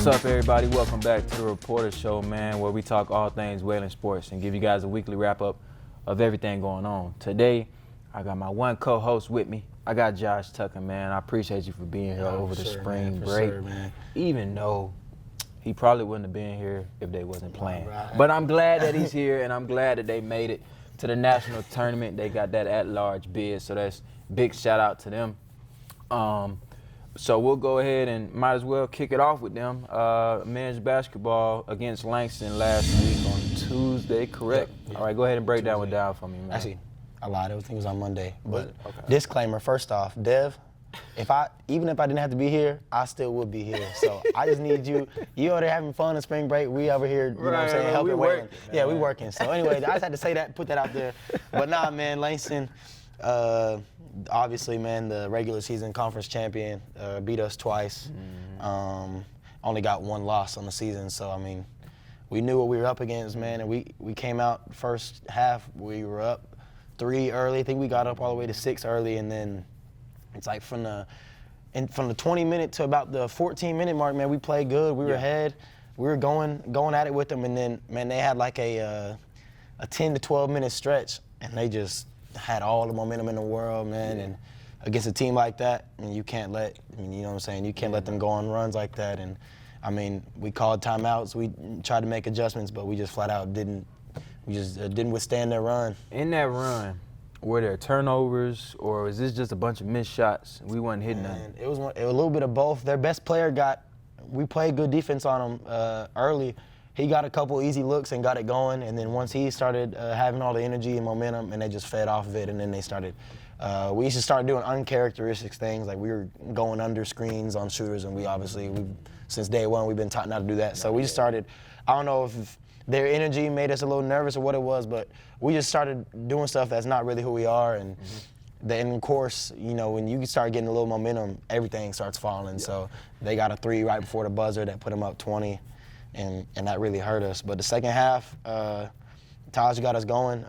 What's up, everybody? Welcome back to the Reporter Show, man, where we talk all things Wayland sports and give you guys a weekly wrap-up of everything going on. Today, I got my one co-host with me. I got Josh Tucker, man. I appreciate you for being here over the spring break. Sure, man. Even though he probably wouldn't have been here if they wasn't playing. Right. But I'm glad that he's here, and I'm glad that they made it to the national tournament. They got that at-large bid, so that's big shout-out to them. So we'll go ahead and might as well kick it off with them. Men's basketball against Langston last week on Tuesday, correct? Yep. All right, go ahead and break that one down for me, man. Actually, I lied. Everything was on Monday. But disclaimer, first off, Dev, even if I didn't have to be here, I still would be here. So I just need you. You over there having fun in spring break. We over here, you know what I'm saying, helping Wayland. Yeah, we working. So anyway, I just had to say that, put that out there. But nah, man, Langston, obviously, man, the regular season conference champion, beat us twice. Only got one loss on the season. So, I mean, we knew what we were up against, man. And we came out first half, we were up 3 early. I think we got up all the way to 6 early. And then it's like from the 20-minute to about the 14-minute mark, man, we played good. We were ahead. We were going at it with them. And then, man, they had like a 10 to 12-minute stretch, and they just had all the momentum in the world, man. And against a team like that, I mean, you can't let, you know what I'm saying, you can't let them go on runs like that. And I mean, we called timeouts, we tried to make adjustments, but we just flat out didn't withstand their run. In that run, were there turnovers, or was this just a bunch of missed shots? We wasn't hitting nothing. It was a little bit of both. Their best player we played good defense on him early. He got a couple easy looks and got it going, and then once he started having all the energy and momentum, and they just fed off of it, and then they started. We used to start doing uncharacteristic things, like we were going under screens on shooters, and since day one we've been taught not to do that. So we just started. I don't know if their energy made us a little nervous or what it was, but we just started doing stuff that's not really who we are, and then of course, you know, when you start getting a little momentum, everything starts falling. So they got a 3 right before the buzzer that put them up 20. And that really hurt us. But the second half, Taj got us going.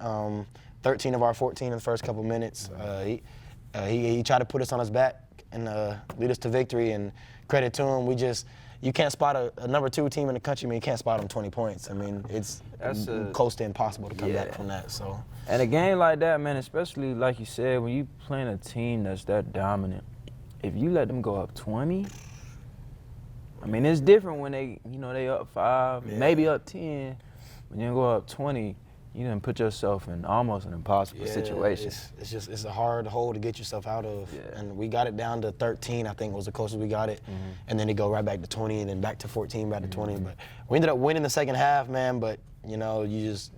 13 of our 14 in the first couple minutes. He tried to put us on his back and lead us to victory. And credit to him, you can't spot a number 2 team in the country. I mean, you can't spot them 20 points. I mean, that's close to impossible to come back from that. So. And a game like that, man, especially like you said, when you playing a team that's that dominant, if you let them go up 20. I mean, it's different when they up 5, maybe up 10. When you go up 20, you done put yourself in almost an impossible situation. It's a hard hole to get yourself out of. Yeah. And we got it down to 13, I think was the closest we got it. And then they go right back to 20 and then back to 14, back to 20. But we ended up winning the second half, man. But, you know, you just,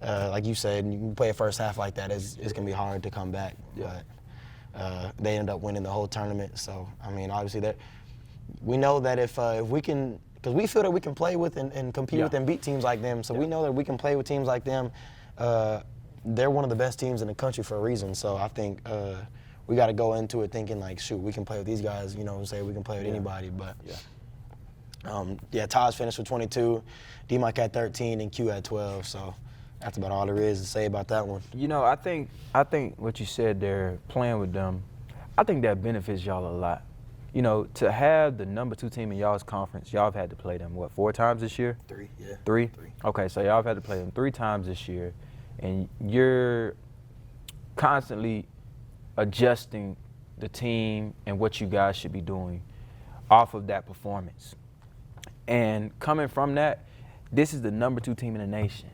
like you said, you play a first half like that, it's going to be hard to come back. Yeah. But they ended up winning the whole tournament. So, I mean, obviously we know that if we can, because we feel that we can play with and compete with and beat teams like them. So we know that we can play with teams like them. They're one of the best teams in the country for a reason. So I think we got to go into it thinking like, shoot, we can play with these guys. You know, say we can play with anybody. But Taj finished with 22, D-Mike at 13, and Q at 12. So that's about all there is to say about that one. You know, I think what you said there, playing with them, I think that benefits y'all a lot. You know, to have the number 2 team in y'all's conference, y'all have had to play them, 4 times this year? 3, yeah. 3? Okay, so y'all have had to play them 3 times this year, and you're constantly adjusting the team and what you guys should be doing off of that performance. And coming from that, this is the number 2 team in the nation.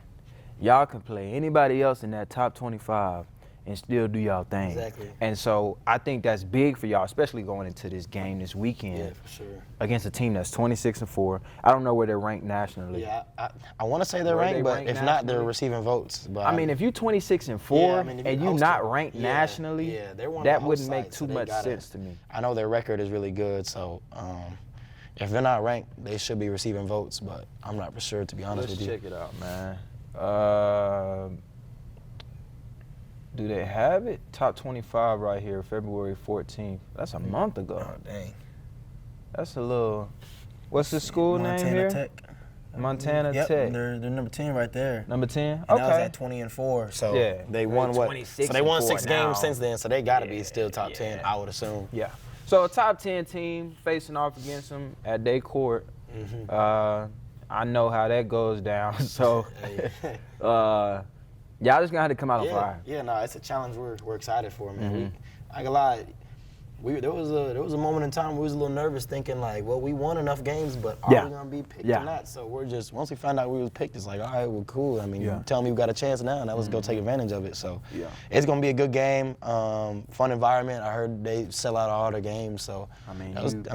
Y'all can play anybody else in that top 25 and still do y'all thing. Exactly. And so I think that's big for y'all, especially going into this game this weekend. Yeah, for sure. Against a team that's 26-4. I don't know where they're ranked nationally. Yeah, I want to say they're ranked, but if not, they're receiving votes. But I mean, if you're 26-4 and you're not ranked nationally, that wouldn't make too much sense to me. I know their record is really good, so if they're not ranked, they should be receiving votes, but I'm not for sure, to be honest with you. Let's check it out, man. Do they have it? Top 25 right here, February 14th. That's a month ago. Oh, dang. That's a little, what's the school name here? Montana Tech. Montana Tech. They're number 10 right there. Number 10? And okay. that was at 20-4. So they won what? So they won 6 games since then. So they got to be still top 10, I would assume. Yeah. So a top 10 team facing off against them at their court. I know how that goes down. So, y'all just gonna have to come out on fire. Yeah, no, it's a challenge we're excited for, man. I ain't gonna lie. There was a moment in time where we was a little nervous, thinking like, well, we won enough games, but are we gonna be picked or not? So we're just, once we found out we was picked, it's like, all right, well, cool. I mean, you tell me we got a chance now let's go take advantage of it. So it's gonna be a good game, fun environment. I heard they sell out all their games, so I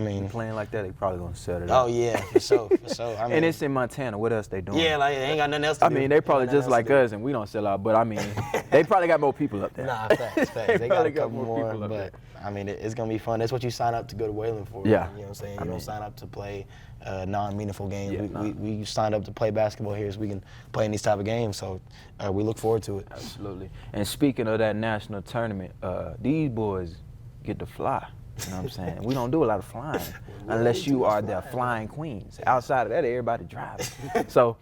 mean, playing like that, they probably gonna set it up. up. Oh yeah, for sure. I mean, and it's in Montana. What else they doing? Yeah, like they ain't got nothing else to do. I mean, they probably just like us, and we don't sell out. But I mean, they probably got more people up there. Nah, facts. They got a couple more people up there. I mean, it's going to be fun. That's what you sign up to go to Wayland for. Yeah. You know what I'm saying? You don't sign up to play non-meaningful games. We signed up to play basketball here so we can play in these type of games. So we look forward to it. Absolutely. And speaking of that national tournament, these boys get to fly. You know what I'm saying? We don't do a lot of flying unless you are the flying queens. Outside of that, everybody drives. So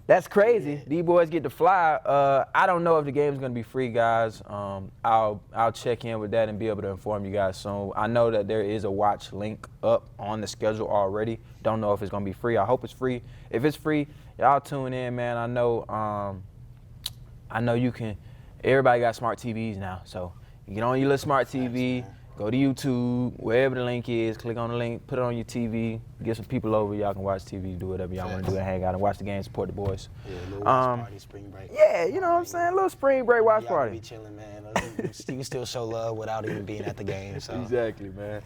that's crazy. These boys get to fly. I don't know if the game's gonna be free, guys. I'll check in with that and be able to inform you guys soon. I know that there is a watch link up on the schedule already. Don't know if it's gonna be free. I hope it's free. If it's free, y'all tune in, man. I know you can. Everybody got smart TVs now, so you get on your little smart TV. Go to YouTube, wherever the link is, click on the link, put it on your TV, get some people over, y'all can watch TV, do whatever y'all want to do, and hang out and watch the game, support the boys. Yeah, a little watch party, spring break. Yeah, you know what I'm saying? A little spring break watch party. Be chilling, man. You can still show love without even being at the game. So. Exactly, man.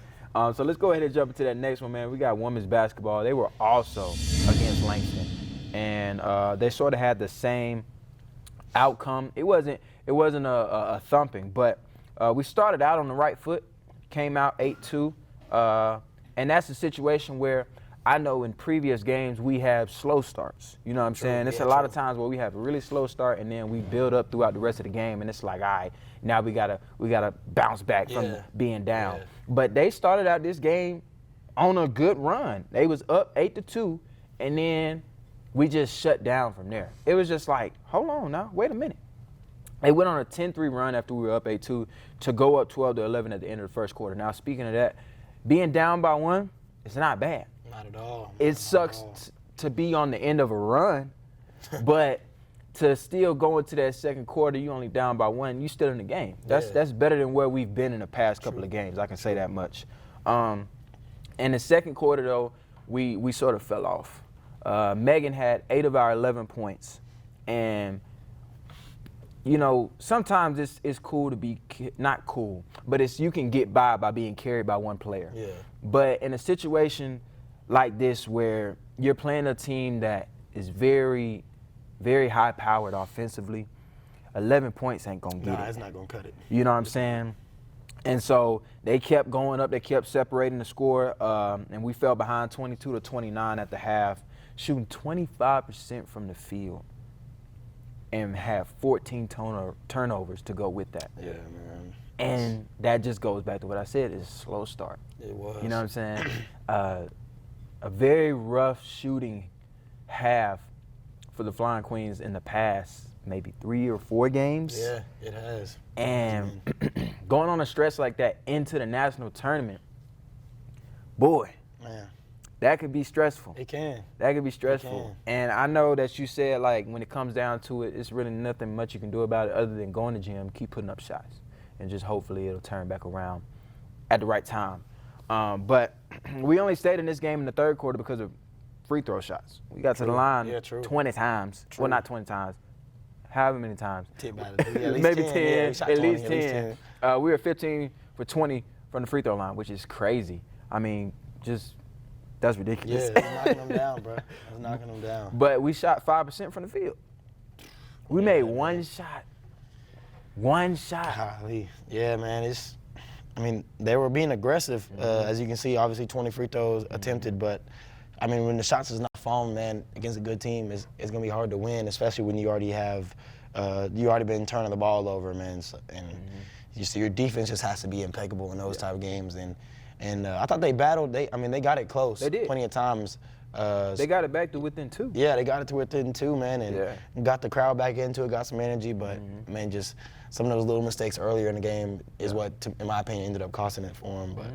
So let's go ahead and jump into that next one, man. We got women's basketball. They were also against Langston, and they sort of had the same outcome. It wasn't a thumping, but we started out on the right foot. Came out 8-2, and that's a situation where I know in previous games we have slow starts. You know what I'm saying? It's a lot of times where we have a really slow start and then we build up throughout the rest of the game, and it's like, all right, now we gotta bounce back from being down. Yeah. But they started out this game on a good run. They was up 8-2, and then we just shut down from there. It was just like, hold on now, wait a minute. They went on a 10-3 run after we were up 8-2 to go up 12-11 at the end of the first quarter. Now, speaking of that, being down by one, it's not bad. Not at all. It sucks to be on the end of a run, but to still go into that second quarter, you only down by one, you still in the game. That's better than where we've been in the past couple of games. I can say that much. In the second quarter, though, we sort of fell off. Megan had 8 of our 11 points, and you know, sometimes it's cool to be not cool, but you can get by being carried by one player. Yeah. But in a situation like this where you're playing a team that is very, very high-powered offensively, 11 points ain't gonna get it. Nah, it's not gonna cut it. You know what I'm saying? And so they kept going up. They kept separating the score, and we fell behind 22-29 at the half, shooting 25% from the field, and have 14 turnovers to go with that. Yeah, man. And that just goes back to what I said, it's a slow start. It was. You know what I'm saying? A very rough shooting half for the Flying Queens in the past maybe 3 or 4 games. Yeah, it has. And going on a stretch like that into the national tournament, boy, man, that could be stressful. It can. That could be stressful. And I know that you said, like, when it comes down to it, it's really nothing much you can do about it other than go in the gym, keep putting up shots, and just hopefully it'll turn back around at the right time. But we only stayed in this game in the third quarter because of free throw shots. We got to the line 20 times. Well, not 20 times. However many times. Maybe 10, at least 10. We were 15 for 20 from the free throw line, which is crazy. I mean, just... that's ridiculous. Yeah, it's knocking them down, bro. It's knocking them down. But we shot 5% from the field. We made one shot. One shot. Golly. Yeah, man. I mean, they were being aggressive. As you can see, obviously 20 free throws attempted. But, I mean, when the shots is not falling, man, against a good team, it's going to be hard to win, especially when you already have been turning the ball over, man. So, and you see your defense just has to be impeccable in those type of games. And I thought they battled. They got it close. They did. Plenty of times. They got it back to within 2. Yeah, they got it to within 2, man, and got the crowd back into it, got some energy. But, man, just some of those little mistakes earlier in the game is what, in my opinion, ended up costing it for them. But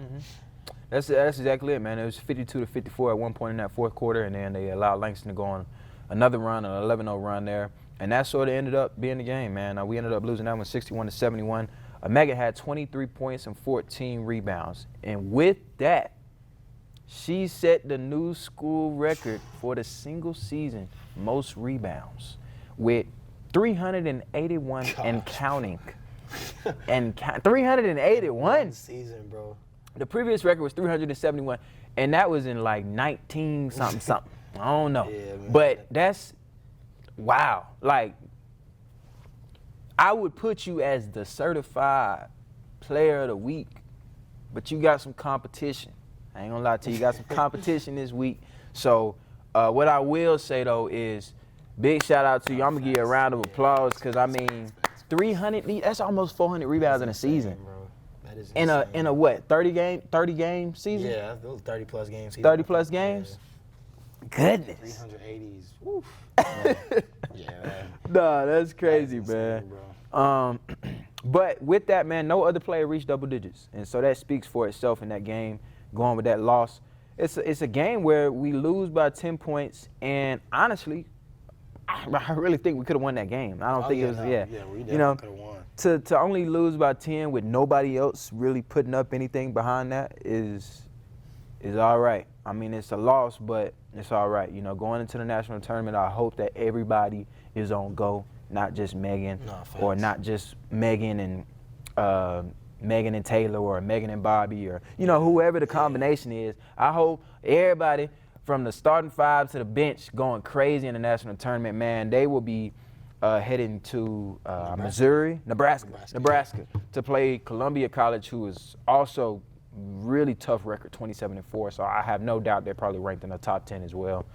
That's exactly it, man. It was 52-54 at one point in that fourth quarter, and then they allowed Langston to go on another run, an 11-0 run there. And that sort of ended up being the game, man. We ended up losing that one 61-71. Megan had 23 points and 14 rebounds. And with that, she set the new school record for the single season most rebounds with 381 and counting. 381 season, bro. The previous record was 371, and that was in like 19 something. I don't know. Yeah, man. But that's wow. Like, I would put you as the certified player of the week, but you got some competition. I ain't gonna lie to you, you got some competition this week. So what I will say though is big shout out to you. I'm gonna give you a round of applause because I mean 300, that's almost 400 rebounds in a season. Bro. That is in a what, 30 game season? Yeah, those 30 plus games. 30 plus games? Yeah. Goodness. 380s. Woof. Yeah, man. Nah, that's crazy, insane, man. Bro. But with that, man, no other player reached double digits. And so that speaks for itself in that game, going with that loss. It's a game where we lose by 10 points, and honestly, I really think we could have won that game. I don't think it was, Yeah, we definitely could have won. To only lose by 10 with nobody else really putting up anything behind that is all right. I mean, it's a loss, but it's all right. You know, going into the national tournament, I hope that everybody is on go, not just Megan, or not just Megan and Taylor, or Megan and Bobby, or, you know, whoever the combination is. I hope everybody from the starting five to the bench going crazy in the national tournament, man. They will be heading to Nebraska to play Columbia College, who is also really tough record, 27-4. So I have no doubt they're probably ranked in the top 10 as well.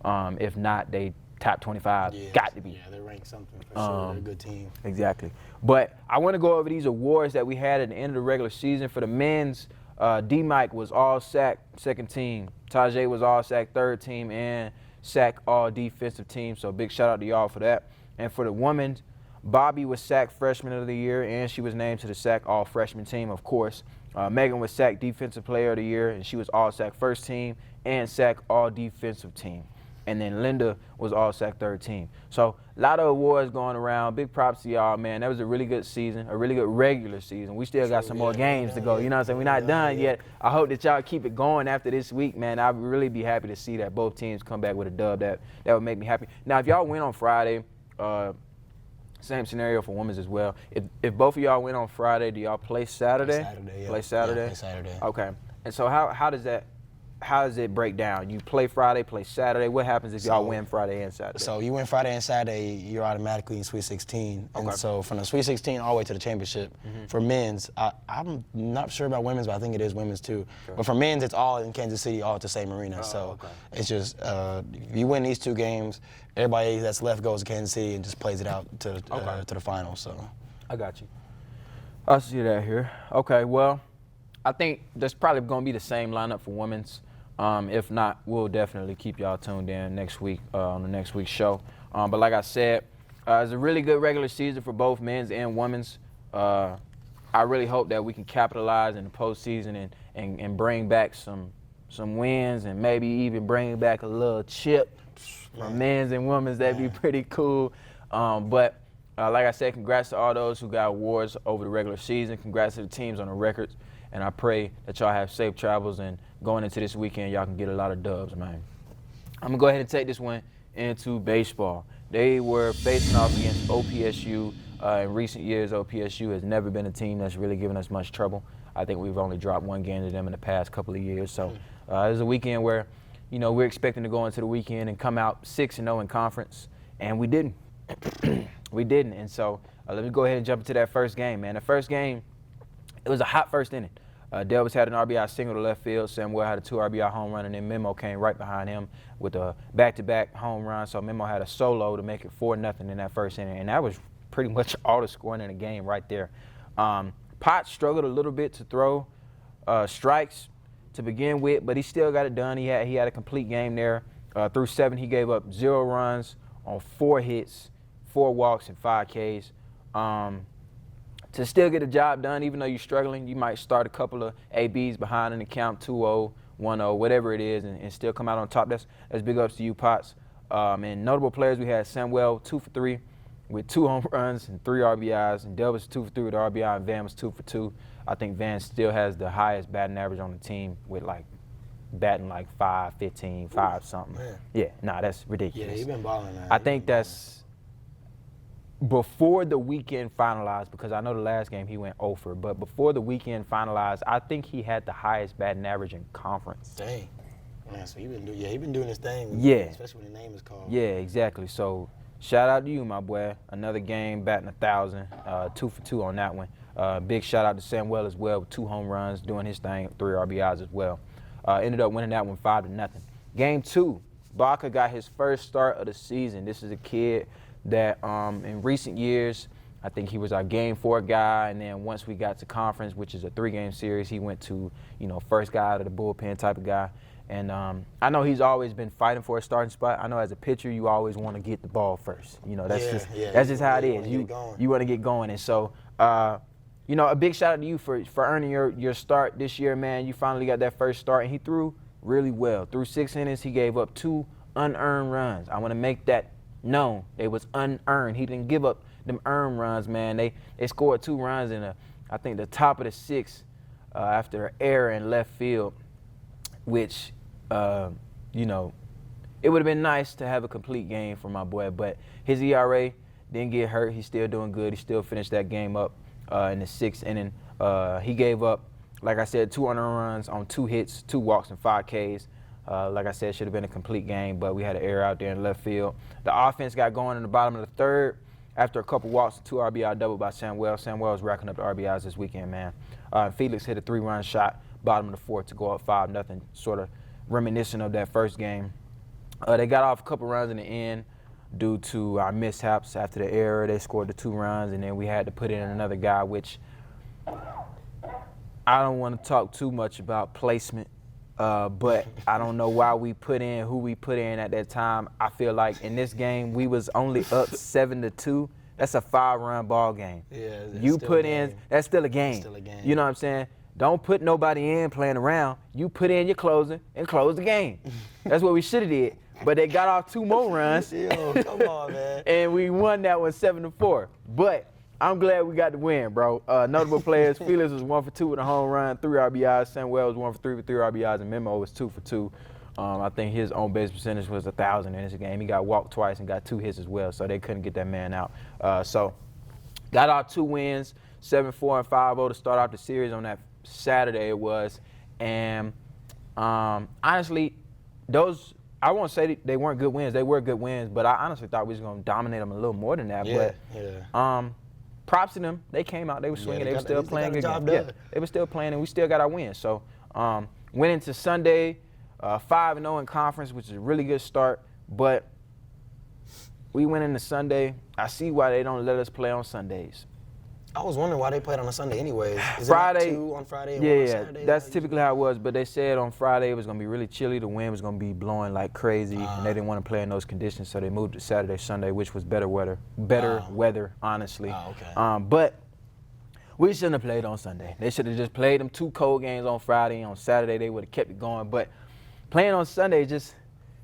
If not, they top 25. Yeah, got to be. Yeah, they're ranked something for sure. They're a good team. Exactly. But I want to go over these awards that we had at the end of the regular season. For the men's, D-Mike was all-SAC second team. Tajay was all-SAC third team, and SAC all-defensive team. So big shout-out to y'all for that. And for the women's, Bobby was SAC freshman of the year, and she was named to the SAC all-freshman team, of course. Megan was SAC defensive player of the year, and she was all-SAC first team and SAC all-defensive team. And then Linda was all-SAC third team. So a lot of awards going around. Big props to y'all, man. That was a really good season, a really good regular season. We still got some more games to go. You know what I'm saying? We're not done yet. I hope that y'all keep it going after this week, man. I'd really be happy to see that both teams come back with a dub. That would make me happy. Now, if y'all win on Friday, same scenario for women's as well. If both of y'all win on Friday, do y'all play Saturday? Play Saturday, yeah. Play Saturday? Okay. And so how does it break down? You play Friday, play Saturday. What happens if y'all win Friday and Saturday? So you win Friday and Saturday, you're automatically in Sweet 16. Okay. And so from the Sweet 16 all the way to the championship, for men's, I'm not sure about women's, but I think it is women's too. Sure. But for men's, it's all in Kansas City, all at the same arena. It's just, if you win these two games, everybody that's left goes to Kansas City and just plays it out to the finals. So I got you. I see that here. Okay, well, I think that's probably going to be the same lineup for women's. If not, we'll definitely keep y'all tuned in next week on the next week's show. But like I said, it's a really good regular season for both men's and women's. I really hope that we can capitalize in the postseason and bring back some wins, and maybe even bring back a little chip from men's and women's. That'd be pretty cool. But like I said, congrats to all those who got awards over the regular season. Congrats to the teams on the records. And I pray that y'all have safe travels, and going into this weekend, y'all can get a lot of dubs, man. I'm going to go ahead and take this one into baseball. They were facing off against OPSU. In recent years, OPSU has never been a team that's really given us much trouble. I think we've only dropped one game to them in the past couple of years. So it was a weekend where, you know, we're expecting to go into the weekend and come out 6-0 in conference, and we didn't. We didn't. And so let me go ahead and jump into that first game, man. The first game, it was a hot first inning. Delvis had an RBI single to left field. Samuel had a 2 RBI home run, and then Memo came right behind him with a back-to-back home run. So Memo had a solo to make it 4-0 in that first inning, and that was pretty much all the scoring in the game right there. Potts struggled a little bit to throw strikes to begin with, but he still got it done. He had a complete game there. Through 7, he gave up 0 runs on 4 hits, 4 walks, and 5 Ks. to still get the job done, even though you're struggling. You might start a couple of ABs behind in the count, 2-0, 1-0, whatever it is, and still come out on top. That's big ups to you, Potts. And notable players, we had Samuel 2 for 3 with 2 home runs and 3 RBIs, and Del was 2 for 3 with RBI, and Van was 2 for 2. I think Van still has the highest batting average on the team with like batting like 5-15, 5 something. Man. Yeah, nah, that's ridiculous. Yeah, he been balling, man. I think that's before the weekend finalized, because I know the last game he went 0 for, but before the weekend finalized, I think he had the highest batting average in conference. Dang. Man, so he been doing his thing. Yeah. Especially when the name is called. Yeah, exactly. So shout out to you, my boy. Another game batting 1,000, 2 for 2 on that one. Big shout out to Samuel as well with 2 home runs, doing his thing, 3 RBIs as well. Ended up winning that one 5-0. Game 2, Baca got his first start of the season. This is a kid that in recent years, I think he was our game 4 guy, and then once we got to conference, which is a 3-game series, he went to, first guy out of the bullpen type of guy. And I know he's always been fighting for a starting spot. I know as a pitcher, you always want to get the ball first. That's just how it is. You want to get going. And so, a big shout out to you for earning your start this year, man. You finally got that first start, and he threw really well. Through 6 innings, he gave up 2 unearned runs. I want to make that known. It was unearned. He didn't give up them earned runs, man. They scored 2 runs in I think the top of the 6th after an error in left field, which, it would have been nice to have a complete game for my boy, but his ERA didn't get hurt. He's still doing good. He still finished that game up in the 6th inning. He gave up, like I said, 2 unearned runs on 2 hits, 2 walks, and 5 Ks. Like I said, it should have been a complete game, but we had an error out there in left field. The offense got going in the bottom of the 3rd after a couple walks, 2 RBI double by Samuel. Samuel was racking up the RBIs this weekend, man. Felix hit a 3-run shot, bottom of the 4th to go up 5-0, sort of reminiscent of that first game. They got off a couple runs in the end due to our mishaps after the error. They scored the 2 runs, and then we had to put in another guy, which I don't want to talk too much about placement. But I don't know why we put in who we put in at that time. I feel like in this game we was only up 7-2. That's a 5-run ball game. Yeah, you put in, that's still a game. Still a game. You know what I'm saying? Don't put nobody in playing around. You put in your closing and close the game. That's what we should have did. But they got off 2 more runs. Yo, come on, man. And we won that one 7-4. But I'm glad we got the win, bro. Notable players, Felix was 1 for 2 with a home run, 3 RBIs. Samuel was 1 for 3 with 3 RBIs, and Memo was 2 for 2. I think his on base percentage was 1,000 in this game. He got walked twice and got 2 hits as well, so they couldn't get that man out. So got our 2 wins, 7-4 and 5-0 to start off the series on that Saturday it was. And honestly, those, I won't say they weren't good wins. They were good wins, but I honestly thought we was going to dominate them a little more than that. Props to them. They came out. They were swinging. They were still playing good games. Yeah, they were still playing, and we still got our win. So went into Sunday 5-0 in conference, which is a really good start. But we went into Sunday. I see why they don't let us play on Sundays. I was wondering why they played on a Sunday anyways. Is Friday, it not 2 on Friday and 1 on Saturday? That's typically how it was. But they said on Friday it was going to be really chilly. The wind was going to be blowing like crazy, and they didn't want to play in those conditions, so they moved to Saturday, Sunday, which was better weather, honestly. Okay. But we shouldn't have played on Sunday. They should have just played them 2 cold games on Friday, and on Saturday they would have kept it going. But playing on Sunday just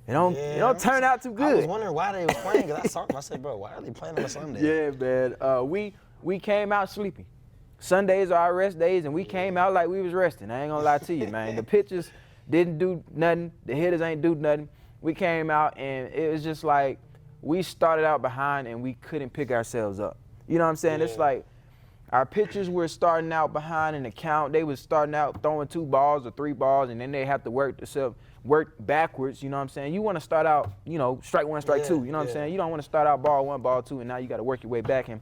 it don't turn out too good. I was wondering why they was playing, because I saw them. I said, bro, why are they playing on a Sunday? Yeah, man. We came out sleepy. Sundays are our rest days, and we came out like we was resting. I ain't gonna lie to you, man. The pitchers didn't do nothing. The hitters ain't do nothing. We came out, and it was just like we started out behind, and we couldn't pick ourselves up. You know what I'm saying? Yeah. It's like our pitchers were starting out behind in the count. They was starting out throwing 2 balls or 3 balls, and then they have to work backwards. You know what I'm saying? You want to start out, strike 1, strike 2. You know what I'm saying? You don't want to start out ball 1, ball 2, and now you got to work your way back. And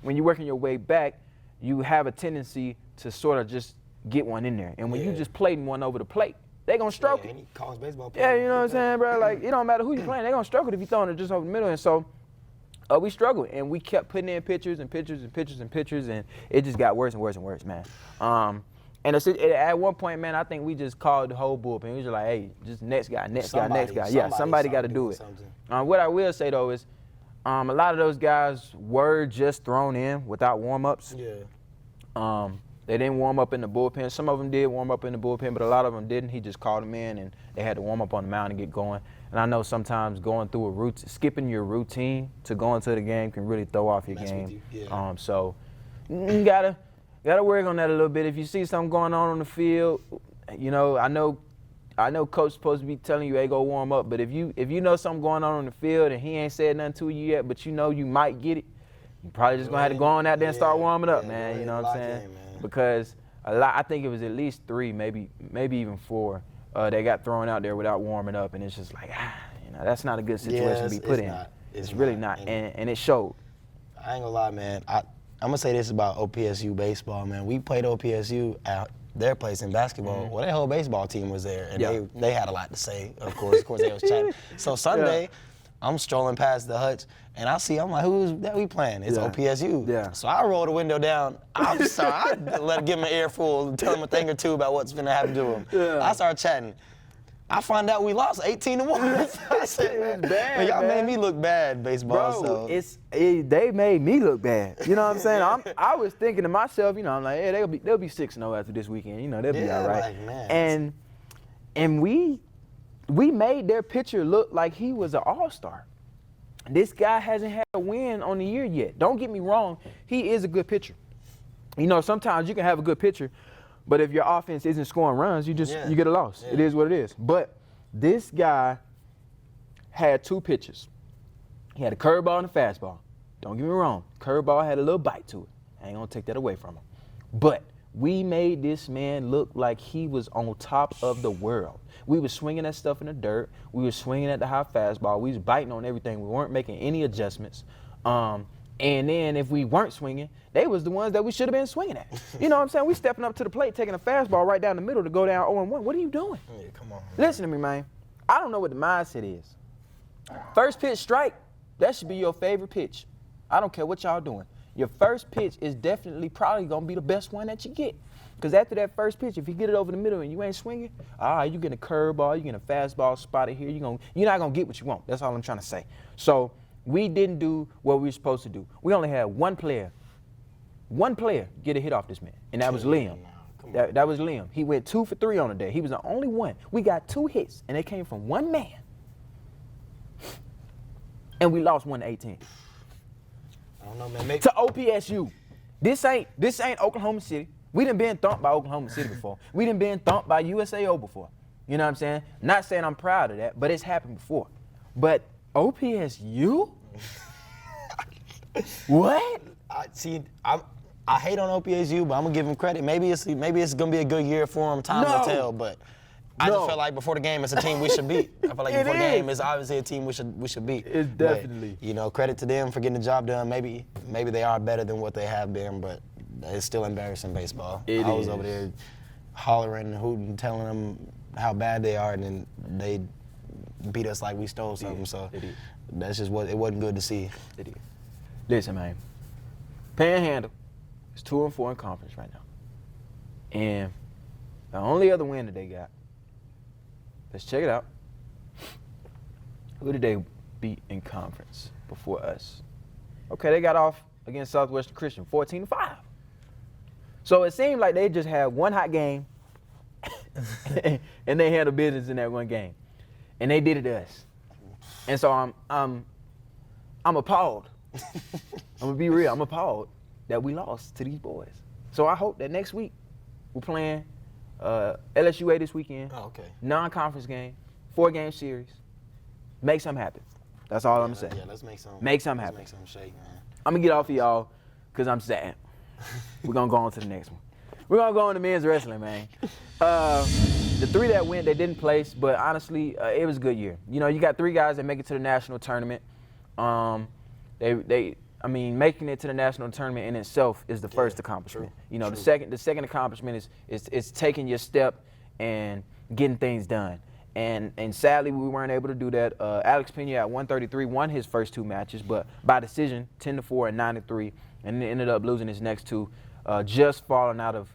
when you're working your way back, you have a tendency to sort of just get one in there. And when you just play one over the plate, they gonna stroke it. And he calls baseball you know what I'm saying, bro? Like, it don't matter who you playing, they gonna stroke it if you throwing it just over the middle. And so we struggled, and we kept putting in pitchers, and it just got worse and worse and worse, man. And at one point, man, I think we just called the whole bullpen. We was just like, hey, just next guy. Yeah, somebody got to do it. What I will say, though, is A lot of those guys were just thrown in without warm-ups. Yeah. They didn't warm up in the bullpen. Some of them did warm up in the bullpen, but a lot of them didn't. He just called them in, and they had to warm up on the mound and get going. And I know sometimes going through a routine, skipping your routine to go into the game can really throw off your game. Yeah. So you gotta work on that a little bit. If you see something going on the field, you know, I know coach supposed to be telling you, hey, go warm up. But if you know something going on the field and he ain't said nothing to you yet, but you know you might get it, you probably just gonna have to go on out there and start warming up, man. You know what I'm saying? Because I think it was at least 3, maybe even 4. They got thrown out there without warming up, and it's just like, you know, that's not a good situation to be put in. It's really not, and it showed. I ain't gonna lie, man. I'm gonna say this about OPSU baseball, man. We played OPSU at their place in basketball. Well, their whole baseball team was there, and they had a lot to say. Of course, they was chatting. So Sunday, I'm strolling past the hutch, and I'm like, who's that we playing? It's OPSU. Yeah. So I roll the window down. I'm sorry. I give him an earful, tell him a thing or two about what's gonna happen to him. Yeah. I start chatting. I find out we lost 18-1. I said, man, y'all made me look bad, baseball. Bro, so. They made me look bad. You know what I'm saying? I was thinking to myself, you know, I'm like, hey, they'll be 6-0 after this weekend. You know, they'll be all right. Like, man, and we made their pitcher look like he was an all-star. This guy hasn't had a win on the year yet. Don't get me wrong, he is a good pitcher. You know, sometimes you can have a good pitcher, but if your offense isn't scoring runs, you get a loss. Yeah. It is what it is. But this guy had 2 pitches. He had a curveball and a fastball. Don't get me wrong, curveball had a little bite to it. I ain't gonna take that away from him. But we made this man look like he was on top of the world. We were swinging that stuff in the dirt. We were swinging at the high fastball. We was biting on everything. We weren't making any adjustments. And then if we weren't swinging, they was the ones that we should have been swinging at. You know what I'm saying? We stepping up to the plate, taking a fastball right down the middle to go down 0-1. What are you doing? Yeah, come on. Listen to me, man. I don't know what the mindset is. First pitch strike, that should be your favorite pitch. I don't care what y'all doing. Your first pitch is definitely probably going to be the best one that you get. Because after that first pitch, if you get it over the middle and you ain't swinging, you get a curveball, you get a fastball spotted here, you're not going to get what you want. That's all I'm trying to say. So we didn't do what we were supposed to do. We only had one player get a hit off this man, and that was Liam. That was Liam. He went 2 for 3 on the day. He was the only one. We got 2 hits, and they came from one man. And we lost 1-18. I don't know, man. To OPSU. This ain't Oklahoma City. We done been thumped by Oklahoma City before. We done been thumped by USAO before. You know what I'm saying? Not saying I'm proud of that, but it's happened before. But OPSU? What? I hate on OPSU, but I'm gonna give him credit. Maybe it's gonna be a good year for him. Time will tell. But I just feel like before the game, it's a team we should beat. I feel like before the game, it's obviously a team we should beat. It's definitely. But, you know, credit to them for getting the job done. Maybe they are better than what they have been, but it's still embarrassing baseball. I was over there hollering and hooting, telling them how bad they are, and then they beat us like we stole something. So that's just it wasn't good to see. It is. Listen, man. Panhandle is 2-4 in conference right now. And the only other win that they got, let's check it out. Who did they beat in conference before us? Okay, they got off against Southwestern Christian, 14-5. So it seemed like they just had one hot game and they handled business in that one game. And they did it to us. And so I'm appalled. I'm gonna be real, I'm appalled that we lost to these boys. So I hope that next week we're playing LSUA this weekend. Oh, okay. Non-conference game, 4-game series. Make something happen. That's all I'm gonna say. Yeah, let's make something happen. Make something shake, man. I'm gonna get off of y'all because I'm sad. We're gonna go on to the next one. We're gonna go on to men's wrestling, man. The 3 that went, they didn't place, but honestly, it was a good year. You know, you got 3 guys that make it to the national tournament. Making it to the national tournament in itself is the first accomplishment. True, you know, the second accomplishment is taking your step and getting things done. And sadly, we weren't able to do that. Alex Pena at 133 won his first 2 matches, but by decision, 10-4 and 9-3, and ended up losing his next 2, just falling out of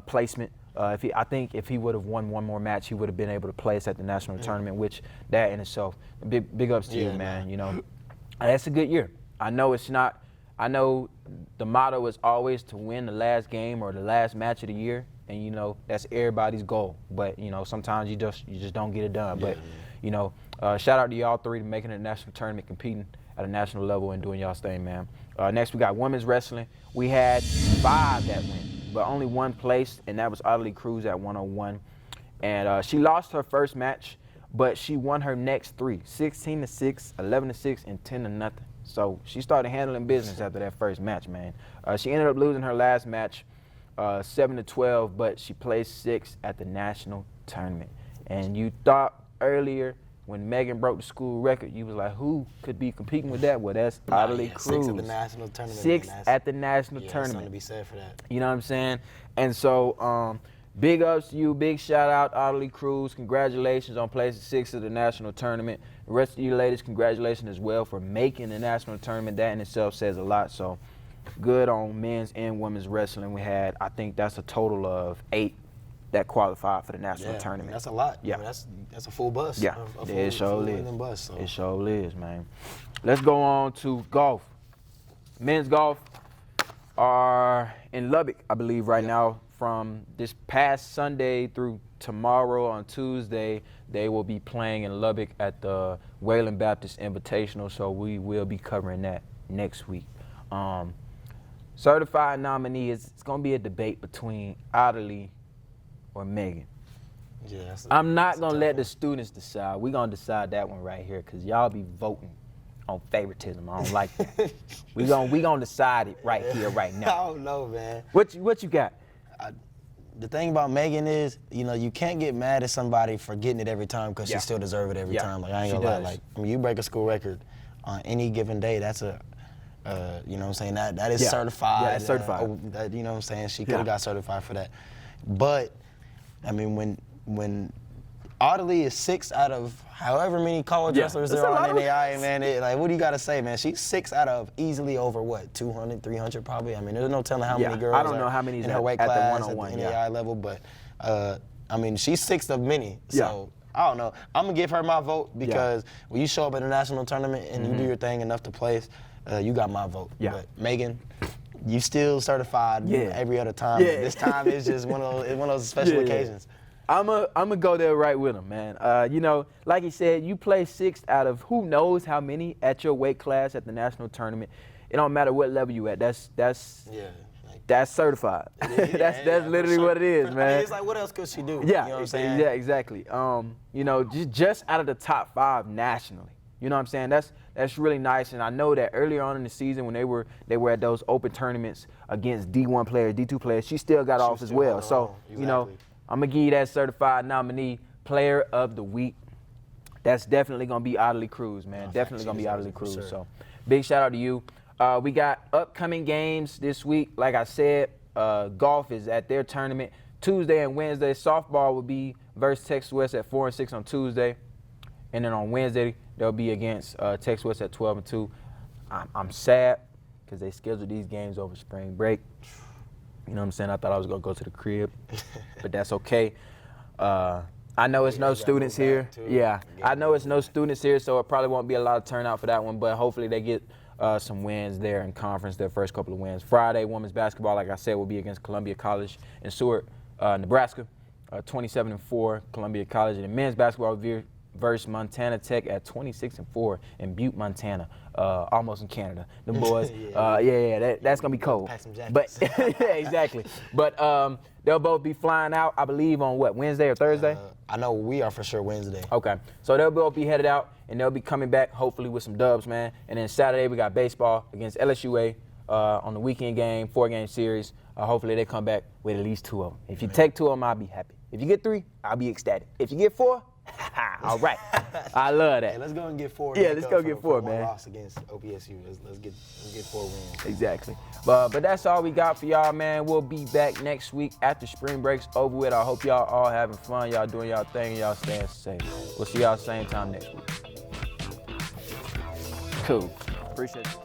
placement. I think if he would have won one more match, he would have been able to place at the national tournament, which that in itself, big ups to you, man. You know, That's a good year. I know it's not. I know the motto is always to win the last game or the last match of the year, and you know that's everybody's goal. But you know sometimes you just don't get it done. Yeah, but you know, shout out to y'all three to making it a national tournament, competing at a national level and doing y'all's thing, man. Next we got women's wrestling. We had 5 that went, but only 1 placed, and that was Audley Cruz at 101. And she lost her first match, but she won her next 3, 16-6, 11-6, and 10-0. So she started handling business after that first match, man. She ended up losing her last match, 7-12, but she placed 6th at the national tournament. And you thought earlier when Megan broke the school record, you was like, who could be competing with that? Well, that's Audley Cruz. 6th at the national tournament. 6th at the national tournament. Something to be said for that. You know what I'm saying? And so, big ups to you, big shout out, Audley Cruz. Congratulations on placing 6th at the national tournament. The rest of you ladies, congratulations as well for making the national tournament. That in itself says a lot. So, good on men's and women's wrestling. We had, I think that's a total of 8 that qualified for the national tournament. That's a lot. Yeah, I mean, that's a full bus. Yeah, it sure is. Bus, so. It sure is, man. Let's go on to golf. Men's golf are in Lubbock, I believe, right now. From this past Sunday through tomorrow on Tuesday, they will be playing in Lubbock at the Wayland Baptist Invitational, so we will be covering that next week. Certified nominee it's going to be a debate between Audley or Megan. Yeah, I'm not going to let the students decide. We're going to decide that one right here because y'all be voting on favoritism. I don't like that. we gonna decide it right here, right now. I don't know, man. What you got? The thing about Megan is, you know, you can't get mad at somebody for getting it every time because she still deserves it every time. Like, I ain't gonna lie. Like, I mean, you break a school record on any given day, that's a, you know what I'm saying? That is certified. Yeah, it's certified. You know what I'm saying? She could have got certified for that. But, I mean, when Audley is 6 out of however many college wrestlers there are on NAI, man, like, what do you got to say, man? She's 6 out of easily over, what, 200, 300 probably? I mean, there's no telling how many girls I don't know how many in her weight at class the 101, at the NAI level, but, I mean, she's 6th of many, so I don't know. I'm going to give her my vote because when you show up at a national tournament and you do your thing enough to place, you got my vote. But Megan, you still certified every other time. This time is just one of those special occasions. I'm a go there right with him, man. You know, like he said, you play 6th out of who knows how many at your weight class at the national tournament. It don't matter what level you at. That's certified. That's literally what it is, man. I mean, it's like, what else could she do? Yeah, you know what I'm saying? Yeah, exactly. You know, just out of the top 5 nationally. You know what I'm saying? That's really nice. And I know that earlier on in the season when they were at those open tournaments against D1 players, D2 players, she still got off as well. So, you know, I'm going to give you that certified nominee player of the week. That's definitely going to be Audley Cruz, man. Definitely going to be Audley Cruz. Sure. So big shout out to you. We got upcoming games this week. Like I said, golf is at their tournament. Tuesday and Wednesday, softball will be versus Texas West at 4 and 6 on Tuesday. And then on Wednesday, they'll be against Texas West at 12 and 2. I'm sad because they scheduled these games over spring break. You know what I'm saying? I thought I was going to go to the crib, but that's okay. I know it's no students here. Yeah, I know it's no students here, so it probably won't be a lot of turnout for that one, but hopefully they get some wins there in conference, their first couple of wins. Friday, women's basketball, like I said, will be against Columbia College in Seward, Nebraska, 27-4, Columbia College. And men's basketball will be versus Montana Tech at 26-4 in Butte, Montana, almost in Canada. The boys, that's gonna be cold. Pack some jackets. But yeah, exactly. But they'll both be flying out, I believe, on what, Wednesday or Thursday? I know we are for sure Wednesday. Okay, so they'll both be headed out, and they'll be coming back hopefully with some dubs, man. And then Saturday we got baseball against LSUA on the weekend game, 4-game series. Hopefully they come back with at least 2 of them. If you take 2 of them, I'll be happy. If you get 3, I'll be ecstatic. If you get 4, all right. I love that. Hey, let's go and get 4. Yeah, let's go get 4, man. One loss against OPSU. Let's get 4 wins. Exactly. But that's all we got for y'all, man. We'll be back next week after spring break's over with. I hope y'all all having fun. Y'all doing y'all thing and y'all staying safe. We'll see y'all same time next week. Cool. Appreciate it.